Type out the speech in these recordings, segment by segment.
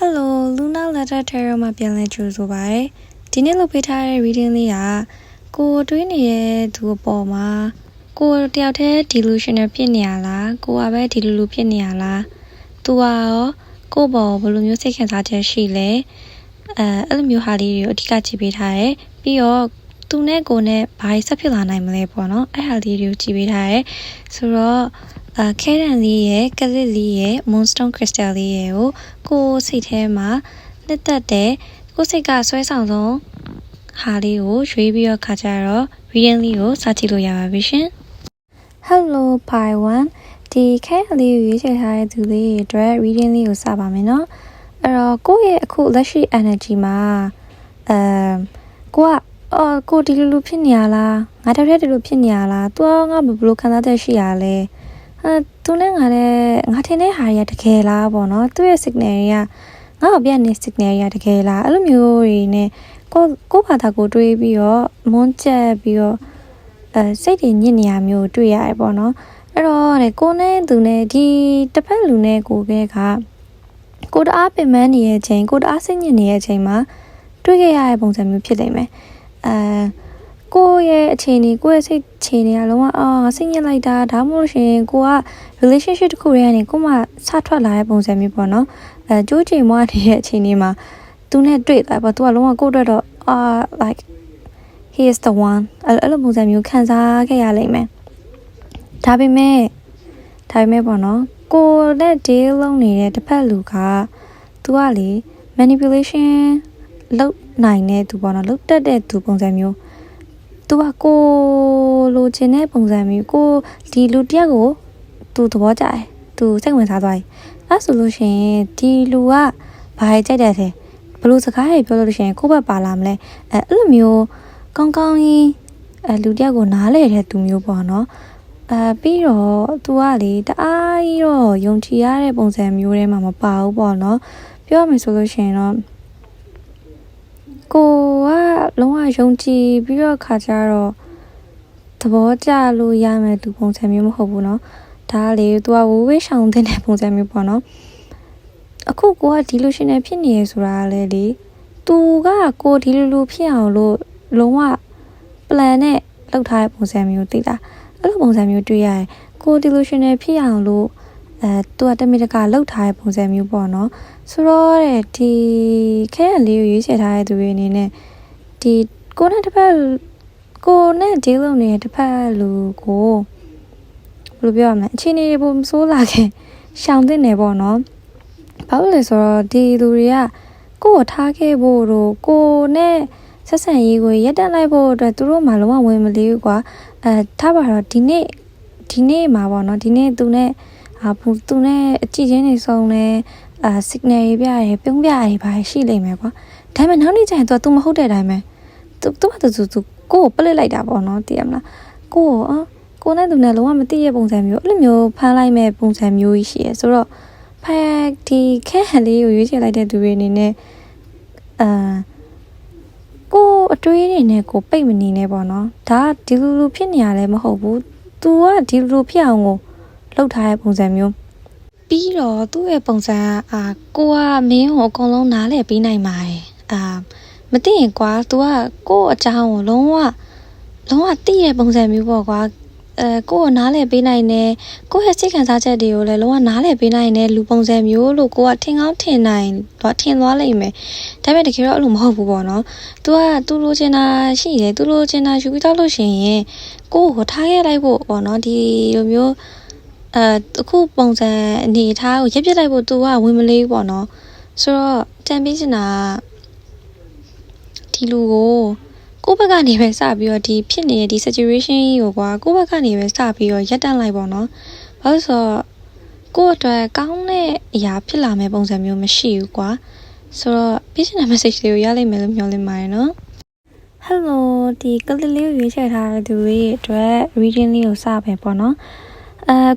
Hello Luna Letter Tarot မှာပြန်လဲကြိုဆိုပါရစေဒီနေ့လုပ်ပေးထားတဲ့ reading လေးကကိုတွေးနေတဲ့သူအပေါ်မှာကိုတယောက်တည်း delusional ဖြစ်နေရလားကိုကပဲဒီလိုဖြစ်နေရလားသူကရောကိုပေါ်ဘယ်လိုမျိုးစိတ်ခံစားချက်ရှိလဲအဲ့လိုမျိုးဟာလေးတွေကိုအဓိကကြည့်ပေးထားတယ်ပြီးတော့သူနဲ့ကိုနဲ့ဘာဆက်ဖြစ်လာနိုင်မလဲပေါ့နော်အဲ့ဟာလေးတွေကိုကြည့်ပေးထားတယ်ဆိုတော့ခဲရန်လေးရဲ့ကလစ်လေးရဲ့ moonstone crystal လေးရဲ့ကိုစိတ်ထဲမှာနှစ်သက်တဲ့ကိုစိတ်ကဆွဲဆောင်ဆုံးဟာလေးကိုရွေးပြီးတော့ခါကြတော့ reading လေးကိုစကြည့်လို့ရပါပြီရှင် Hello Pi 1ဒီခဲရန်လေးကိုရွေးချယ်ထားတဲ့သူလေးရဲ့အတွက် reading လေးကိုစပါမယ်နော်အဲ့တော့ကိုယ့်ရဲ့အခုလက်ရှိ energy မှာကိုဒီလိုဖြစ်နေရလားငါတည်းဒီလိုဖြစ်နေရလားသူကငါဘယ်လိုခံစားချက်ရှိရလဲသူနဲ့ငါထင်တဲ့ဟာတွေကတကယ်လားပေါ့နော်သူရဲ့ signal တွေကငါ့ကိုပြနေ signal တွေကတကယ်လားအဲ့လိုမျိုးတွေနဲ့ကိုဘာသာကိုတွေးပြီးတော့မွန်းကျက်ပြီးတော့စိတ်တွေညစ်နေရမျိုးတွေ့ရတယ်ပေါ့နော်အဲ့တော့ကိုနဲ့သူနဲ့ဒီတစ်ဖက်လူနဲ့ကိုကကိုတအားပင်ပန်းနေတဲ့အချိန်ကိုတအားစိတ်ညစ်နေတဲ့အချိန်မှာတွေ့ခဲ့ရတဲ့ပုံစံမျိုးဖြစ်နေမယ်ကိုရဲ့အခြေအနေကိုရဲ့စိတ်အခြေအနေကလုံးဝစိတ်ညစ်လိုက်တာဒါမှမဟုတ်ရှင်ကိုက relationship တစ်ခုတည်းကနေကိုမှစထွက်လာတဲ့ပုံစံမျိုးပေါ့နော်ကြိုးချိန်မွားနေတဲ့အခြေအနေမှာသူနဲ့တွေ့တာပေါ့သူကလုံးဝကိုအတွက်တော့ like he is the one အဲ့လိုပုံစံမျိုးခံစားခဲ့ရလိမ့်မယ်ဒါပေမဲ့ပေါ့နော်ကိုနဲ့ deal လုပ်နေတဲ့တစ်ဖက်လူကသူကလေ manipulation လုပ်နိုင်တဲ့သူပေါ့နော်လုပ်တတ်တဲ့သူပုံစံမျိုးသူကကိုလိုချင်တဲ့ပုံစံမျိုးကိုဒီလူတယောက်ကိုသူသဘောကျတယ်သူစိတ်ဝင်စားသွားတယ်အဲ့ဆိုလို့ရှိရင်ဒီလူကဘာကြိုက်တယ်လဲဘယ်လိုစကားတွေပြောလို့ရှိရင်ကိုယ့်ဘက်ပါလာမလဲအဲ့လိုမျိုးကောင်းကောင်းကြီးလူတယောက်ကိုနားလဲတဲ့သူမျိုးပေါ့နော်ပြီးတော့သူကလေတအားကြီးတော့ယုံကြည်ရတဲ့ပုံစံမျိုးတွေမှာမပါဘူးပေါ့နော်ပြောရမယ်ဆိုလို့ရှိရင်တော့ကိုကလုံးဝယုံကြည်ပြီးတော့ခါကြတော့သဘောကျလို့ရမယ်သူပုံစံမျိုးမဟုတ်ဘူးเนาะဒါလေသူကဝေးရှောင်တဲ့ပုံစံမျိုးပေါ့เนาะအခုကိုကဒီလိုရှင်နေဖြစ်နေရဆိုတာလေသူကကိုဒီလိုဖြစ်အောင်လို့လုံးဝ plan နဲ့လုပ်ထားတဲ့ပုံစံမျိုးသိလားအဲ့လိုပုံစံမျိုးတွေ့ရတယ်ကိုဒီလိုရှင်နေဖြစ်အောင်လို့သူကတမင်တကာလှုပ်ထားတဲ့ပုံစံမျိုးပေါ့နော်ဆိုတော့ဒီခဲရလေးကိုရွေးချယ်ထားတဲ့သူတွေအနေနဲ့ဒီကိုနဲ့တစ်ဖက်ကိုနဲ့ဒီလိုနေတဲ့တစ်ဖက်လူကိုဘယ်လိုပြောရမလဲအခြေအနေတွေပုံဆိုးလာခဲ့ရှောင်တဲ့နေပေါ့နော်ဘာလို့လဲဆိုတော့ဒီလူတွေကကိုယ်ထားခဲ့ဖို့တို့ကိုနဲ့ဆက်ဆံရေးကိုရက်တက်လိုက်ဖို့အတွက်သူတို့မှလုံးဝဝင်မလေးဘူးကွာထားပါတော့ဒီနေ့မှာပေါ့နော်ဒီနေ့သူနဲ့သူနဲ့အကြည့်ချင်းနေဆုံးလဲsignal တွေပြရတယ်ပြုံးပြရတယ်ဘာရှိလိမ့်မယ်ကွာဒါပေမဲ့နောက်နေ့ကျရင်သူမဟုတ်တဲ့အတိုင်းပဲသူကသူကိုပလစ်လိုက်တာပေါ့နော်သိရမလားကိုနဲ့သူနဲ့လုံးဝမသိတဲ့ပုံစံမျိုးအဲ့လိုမျိုးဖမ်းလိုက်မဲ့ပုံစံမျိုးကြီးရှိရဆိုတော့ဒီခဲဟန်လေးကိုရွေးချယ်လိုက်တဲ့သူတွေအနေနဲ့ကိုအတွေးတွေနဲ့ကိုပိတ်မနေနဲ့ပေါ့နော်ဒါဒီလိုဖြစ်နေရလဲမဟုတ်ဘူးသူကဒီလိုဖြစ်အောင်ကိုလှုပ်ထားတဲ့ပုံစံမျိုးပြီးတော့သူ့ရဲ့ပုံစံကိုကမင်းကိုအကုန်လုံးနားလည်ပေးနိုင်ပါတယ်မသိရင်ကွာ तू ကကို့အကြောင်းကိုလုံးဝသိတဲ့ပုံစံမျိုးပေါ့ကွာကို့ကိုနားလည်ပေးနိုင်တယ်ကိုယ့်ရဲ့စိတ်ခံစားချက်တွေကိုလည်းလုံးဝနားလည်ပေးနိုင်တဲ့လူပုံစံမျိုးလို့ကိုကထင်ကောင်းထင်သွားလိမ့်မယ်ဒါပေမဲ့တကယ်တော့အဲ့လိုမဟုတ်ဘူးပေါ့နော် तू က तू လိုချင်တာရှိတယ် तू လိုချင်တာယူပြီးတော့လို့ရှိရင်ကိုကိုထားခဲ့လိုက်ဖို့ပေါ့နော်ဒီလိုမျိုးအခုပုံစံအနေထားကိုရက်ပြစ်လိုက်ဖို့ तू ကဝင်မလေးပေါ့နော်ဆိုတော့တန်ပြီးချင်တာဒီလူကိုဘက်ကနေပဲစပြီးတော့ဒီဖြစ်နေတဲ့ဒီ situation ကြီးကိုကွာကိုဘက်ကနေပဲစပြီးတော့ရက်တန့်လိုက်ပေါ့နော်ဘာလို့ဆိုတော့ကိုအတွက်ကောင်းတဲ့အရာဖြစ်လာမယ့်ပုံစံမျိုးမရှိဘူးကွာဆိုတော့ပြီးချင်တဲ့ message လေးကိုရလိမ့်မယ်လို့မျှော်လင့်ပါတယ်နော် Hello ဒီကလစ်လေးကိုရွေးချယ်ထားတဲ့သူတွေအတွက် reading လေးကိုစပဲပေါ့နော်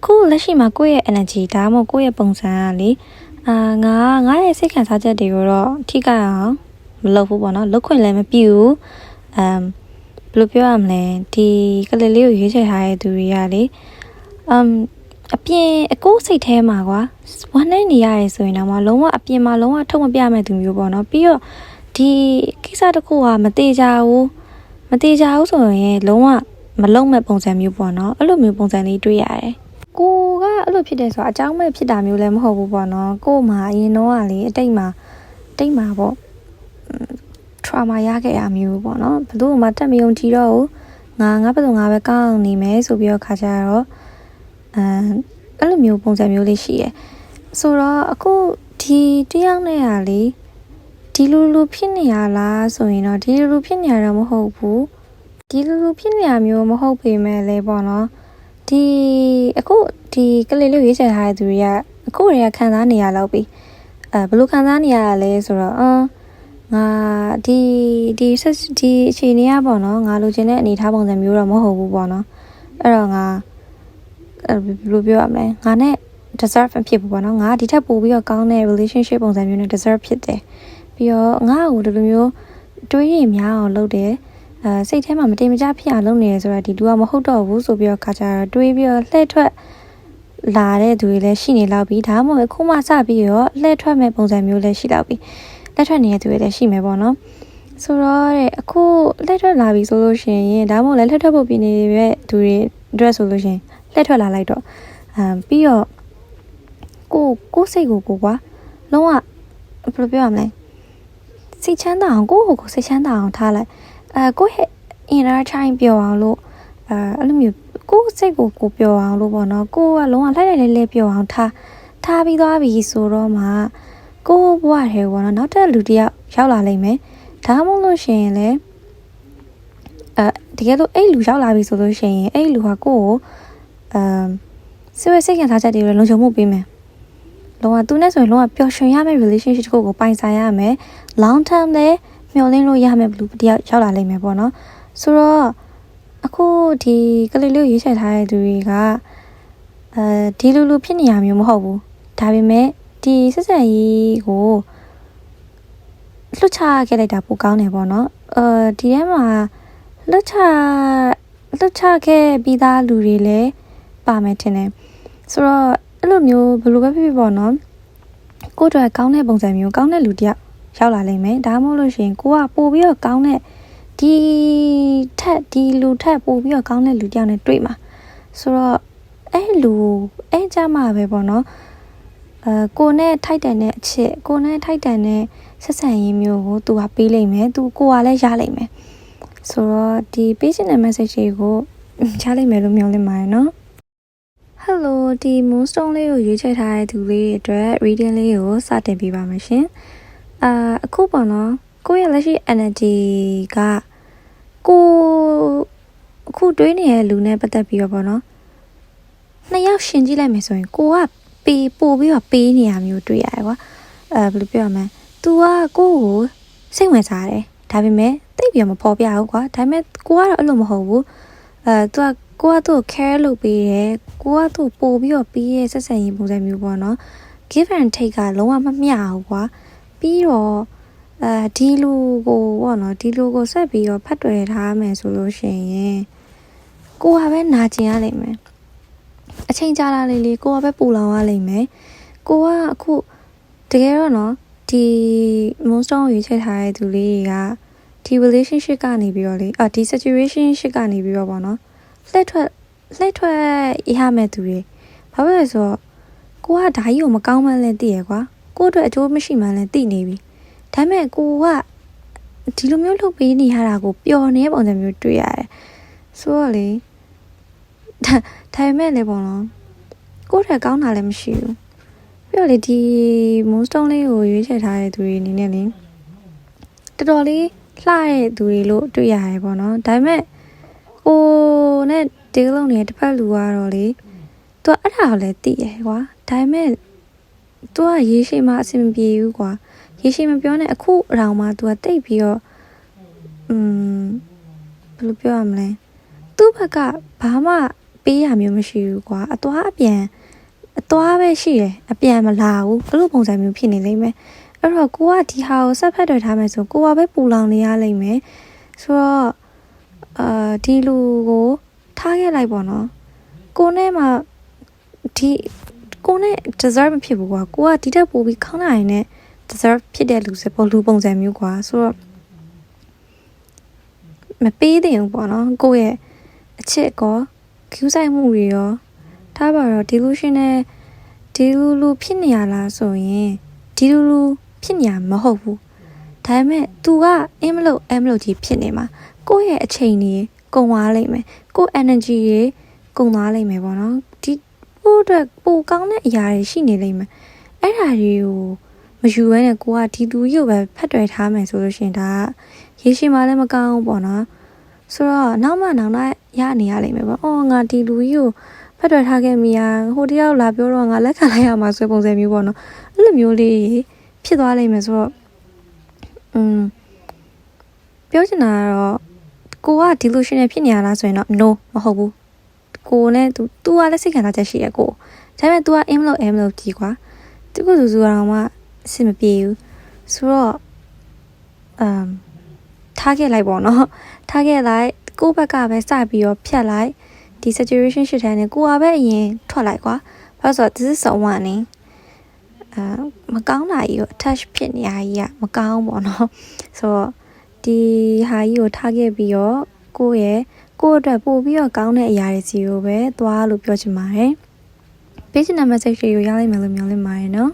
ခုလက်ရှိမှာကိုယ့်ရဲ့ energy ဒါမှမဟုတ်ကိုယ့်ရဲ့ပုံစံကလေငါရဲ့စိတ်ခံစားချက်တွေကိုတော့ထိခိုက်အောင်မလုပ်ဘူးပေါ့နော်လုပ်ခွင့်လည်းမပြုဘူးဘယ်လိုပြောရမလဲဒီကလေးလေးကိုရွေးချယ်ထားတဲ့သူတွေကလေ အပြင်အကိုစိတ်ထဲမှာကွာဝမ်းနေနေရတယ်ဆိုရင်တော့လုံးဝအပြင်မှာလုံးဝထုတ်မပြမဲ့သူမျိုးပေါ့နော်ပြီးတော့ဒီကိစ္စတစ်ခုကမသေးကြဘူးဆိုရင်လုံးဝမလုံးမဲ့ပုံစံမျိုးပေါ့နော်အဲ့လိုမျိုးပုံစံလေးတွေ့ရတယ်ကိုကအဲ့လိုဖြစ်တယ်ဆိုတာအကြောင်းမဲ့ဖြစ်တာမျိုးလည်းမဟုတ်ဘူးပေါ့နော်ကို့မှာအရင်တော့ကလေအတိတ်မှာပေါ့trauma ရခဲ့ရမျိုးပေါ့နော်ဘယ်သူမှတက်မယုံကြည်တော့ဘူးငါဘယ်သူငါပဲကောင်းနေမယ်ဆိုပြီးတော့ခါကြတော့အဲ့လိုမျိုးပုံစံမျိုးလေးရှိရယ်ဆိုတော့အခုဒီတယောက်နဲ့ဟာလေဒီလူဖြစ်နေရလားဆိုရင်တော့ဒီလူဖြစ်နေရတော့မဟုတ်ဘူးဒီလူဖြစ်နေရမျိုးမဟုတ်ပေမဲ့လေပေါ့နော်ဒီအခုဒီကလေးလေးရွေးချယ်ထားတဲ့သူတွေကအခုတွေကခံစားနေရတော့ပြီဘယ်လိုခံစားနေရလဲဆိုတော့ငါဒီအခြေအနေကပေါ့နော်ငါလိုချင်တဲ့အနေထားပုံစံမျိုးတော့မဟုတ်ဘူးပေါ့နော်အဲ့တော့ငါဘယ်လိုပြောရမလဲငါနဲ့ deserve ဖြစ်ဘူးပေါ့နော်ငါဒီထက်ပိုပြီးတော့ကောင်းတဲ့ relationship ပုံစံမျိုးနဲ့ deserve ဖြစ်တယ်ပြီးတော့ငါ့ကိုဒီလိုမျိုးတွေးရများအောင်လုပ်တယ်စိတ်ထဲမှာမတင်မကျဖြစ်အောင်လုပ်နေရဆိုတာဒီလူကမဟုတ်တော့ဘူးဆိုပြီးတော့ခါကြတော့တွေးပြီးတော့လှည့်ထွက်လာတဲ့သူတွေလည်းရှိနေလောက်ပြီဒါမှမဟုတ်ခုမှစပြီးတော့လှည့်ထွက်မဲ့ပုံစံမျိုးလည်းရှိလောက်ပြီလက်ထွက်နေတဲ့သူတွေလည်းရှိမယ်ပေါ့နော်ဆိုတော့အခုလက်ထွက်လာပြီဆိုလို့ရှိရင်ဒါမှမဟုတ်လည်းလက်ထွက်ဖို့ပြင်နေတဲ့သူတွေအတွက်ဆိုလို့ရှိရင်လက်ထွက်လာလိုက်တော့ပြီးတော့ကိုစိတ်ကိုကွာလုံးဝဘယ်လိုပြောရမလဲစိတ်ချမ်းသာအောင်ကိုစိတ်ချမ်းသာအောင်ထားလိုက်ကိုရဲ့ inner child ပျော်အောင်လို့အဲ့လိုမျိုးကိုစိတ်ကိုပျော်အောင်လို့ပေါ့နော်ကိုကလုံးဝလိုက်လဲပျော်အောင်ထားပြီးသွားပြီဆိုတော့မှကိုဘဝထဲပေါ့နော်နောက်တစ်လူတစ်ယောက်ရောက်လာလိမ့်မယ်ဒါမှမဟုတ်လို့ရှိရင်လည်းတကယ်လို့အဲ့လူရောက်လာပြီဆိုလို့ရှိရင်အဲ့လူကကိုစိတ်ခံစားချက်တွေလုံခြုံမှုပေးမယ်လုံးဝသူနဲ့ဆိုရင်လုံးဝပျော်ရွှင်ရမယ့် relationship တစ်ခုကိုပိုင်ဆိုင်ရမယ် long term လည်းမျှော်လင့်လို့ရမယ့်လူတစ်ယောက်ရောက်လာလိမ့်မယ်ပေါ့နော်ဆိုတော့အခုဒီကလေးလေးရွေးချယ်ထားတဲ့သူတွေကဒီလူဖြစ်နေရမျိုးမဟုတ်ဘူးဒါပေမဲ့ဒီဆက်ဆံရေးကိုလွတ်ချခဲ့လိုက်တာပိုကောင်းတယ်ပေါ့နော်ဒီထဲမှာလွတ်ချခဲ့ပြီးသားလူတွေလည်းပါမယ်ထင်တယ်ဆိုတော့အဲ့လိုမျိုးဘယ်လိုပဲဖြစ်ဖြစ်ပေါ့နော်ကိုယ့်အတွက်ကောင်းတဲ့ပုံစံမျိုးကောင်းတဲ့လူတစ်ယောက်ရောက်လာလိမ့်မယ်ဒါမှမဟုတ်လို့ရှိရင်ကိုကပို့ပြီးတော့ကောင်းတဲ့ဒီလူထက်ပို့ပြီးတော့ကောင်းတဲ့လူတစ်ယောက်နဲ့တွေ့မှာဆိုတော့အဲ့ကြမှာပဲပေါ့နော်ကိုနဲ့ထိုက်တန်တဲ့အချစ်ကိုနဲ့ထိုက်တန်တဲ့ဆက်ဆံရေးမျိုးကိုသူကပေးလိမ့်မယ်သူကိုကလည်းရလိမ့်မယ်ဆိုတော့ဒီပေးချင်တဲ့ message တွေကိုချလိမ့်မယ်လို့မျှော်လင့်ပါတယ်နော် Hello ဒီ Moonstone လေးကိုရွေးချယ်ထားတဲ့သူလေးအတွက် reading လေးကိုစတင်ပေးပါမယ်ရှင်အခုပေါ့နော်ကိုရဲ့လက်ရှိ energy ကကိုအခုတွေးနေတဲ့လူနဲ့ပတ်သက်ပြီးတော့ပေါ့နော်နှစ်ယောက်ရှင်ကြည့်လိုက်မယ်ဆိုရင်ကိုကပို့ပြီးတော့ပေးနေရမျိုးတွေ့ရတယ်ကွာဘယ်လိုပြောရမလဲ तू ကကိုစိတ်ဝင်စားတယ်ဒါပေမဲ့တိတ်ပြီးတော့မဖော်ပြဘူးကွာဒါပေမဲ့ကိုကတော့အဲ့လိုမဟုတ်ဘူးतू ကကိုကသူ့ကို care လုပ်ပေးတယ်ကိုကသူ့ပို့ပြီးတော့ပေးရဲ့ဆက်ဆံရေးပုံစံမျိုးပေါ့နော် give and take ကလုံးဝမမျှဘူးကွာပြီးတော့ဒီလူကိုပေါ့နော်ဒီလူကိုဆက်ပြီးတော့ဖတ်တွယ်ထားမယ်ဆိုလို့ရှိရင်ကိုကပဲနာကျင်ရလိမ့်မယ်အချိန်ကြာလာလေကိုကပဲပူလောင်ရလိမ့်မယ်ကိုကအခုတကယ်တော့နော်ဒီ Moonstone ရွေးချယ်ထားတဲ့သူလေးတွေကဒီ relationship ကနေပြီးတော့လေဒီ situationship ကနေပြီးတော့ပေါ့နော်လှည့်ထွက်ရမယ်သူတွေဘာဖြစ်လဲဆိုတော့ကိုကဓာကြီးကိုမကောင်းမှန်းလည်းသိရကွာကိုအတွက်အကျိုးမရှိမှန်းလည်းသိနေပြီဒါပေမဲ့ကိုကဒီလိုမျိုးလုပ်ပေးနေရတာကိုပျော်နေတဲ့ပုံစံမျိုးတွေ့ရတယ်ဆိုတော့လေဒါပေမဲ့လည်းပေါ့နော်ကိုယ့်ထက်ကောင်းတာလည်းမရှိဘူးပြီးတော့လေဒီ Moonstone လေးကိုရွေးချယ်ထားတဲ့သူတွေအနေနဲ့လေတော်တော်လေးလှတဲ့သူတွေလို့တွေ့ရတယ်ပေါ့နော်ဒါပေမဲ့ကိုနဲ့ဒီလုံးနေတဲ့တစ်ဖက်လူကတော့လေသူကအဲ့ဒါကိုလည်းသိရကွာဒါပေမဲ့သူကရေရှည်မှအဆင်မပြေဘူးကွာရေရှည်မပြောနဲ့အခုအရောင်မှသူကတိတ်ပြီးတော့ဘယ်လိုပြောရမလဲသူ့ဘက်ကဘာမှပေးရမျိုးမရှိဘူးကွာအသွားပဲရှိတယ်အပြန်မလာဘူးဘယ်လိုပုံစံမျိုးဖြစ်နေလိမ့်မယ်အဲ့တော့ကိုကဒီဟာကိုဆက်ဖက်တွေ့ထားမယ်ဆိုကိုကပဲပူလောင်နေရလိမ့်မယ်ဆိုတော့ဒီလူကိုထားခဲ့လိုက်ပေါ့နော်ကိုနဲ့မှ ဒီကိုနဲ့ deserve မဖြစ်ဘူးကွာကိုကဒီတက်ပို့ပြီးခေါင်းနိုင်နဲ့ deserve ဖြစ်တဲ့လူစပေါ်လူပုံစံမျိုးကွာဆိုတော့မပေးသင့်ဘူးပေါ့နော်ကိုရဲ့အချစ်ကောကျူးဆိုင်မှုတွေရောထားပါတော့ဒီလူရှင်နဲ့ဒီလူဖြစ်နေရလားဆိုရင်ဒီလူဖြစ်နေရမဟုတ်ဘူးဒါပေမဲ့ तू ကအင်းမလို့ကြီးဖြစ်နေမှာကိုယ့်ရဲ့အချိန်ကြီးကုန်သွားလိမ့်မယ်ကိုယ့် energy ကြီးကုန်သွားလိမ့်မယ်ပေါ့နော်ဒီပို့အတွက်ပိုကောင်းတဲ့အရာတွေရှိနေလိမ့်မယ်အဲ့ဒါတွေကိုမယူဘဲနဲ့ကိုကဒီသူကြီးကိုပဲဖတ်တွယ်ထားမယ်ဆိုလို့ရှိရင်ဒါရေရှည်မှလည်းမကောင်းဘူးပေါ့နော်ဆိုတော့နောက်မှရနေရလိမ့်မယ်ပေါ့အော်ငါဒီလူကြီးကိုဖတ်တွယ်ထားခဲ့မိရဟိုတယောက်လာပြောတော့ငါလက်ခံလိုက်ရမှာဆိုပုံစံမျိုးပေါ့နော်အဲ့လိုမျိုးလေးဖြစ်သွားလိမ့်မယ်ဆိုတော့ပြောချင်တာကတော့ကိုကဒီလိုရှင်နေဖြစ်နေရလားဆိုရင်တော့ no မဟုတ်ဘူးကိုနဲ့ तू ကလည်းစိတ်ခံစားချက်ရှိရကိုဒါပေမဲ့ तू ကအင်းမလို့ကြီးကွာသူကစုကတော့မှအဆင်မပြေဘူးဆိုတော့ထားခဲ့လိုက်ပေါ့နော်ထားခဲ့လိုက်ကိုယ့်ဘက်ကပဲစပြီးတော့ဖြတ်လိုက်ဒီ situation ရှိတဲ့နဲ့ကိုကပဲအရင်ထွက်လိုက်ကွာဘာလို့ဆိုတော့ this is someone နေမကောင်းတာကြီးကို attach ဖြစ်နေရကြီးကမကောင်းပေါ့နော်ဆိုတော့ဒီဟာကြီးကိုထားခဲ့ပြီးတော့ကိုယ့်အတွက်ပို့ပြီးတော့ကောင်းတဲ့အရာတွေစီကိုပဲသွားလို့ပြောချင်ပါတယ်ပေးချင်တဲ့ message တွေကိုရလိုက်မယ်လို့မျှော်လင့်ပါတယ်နော်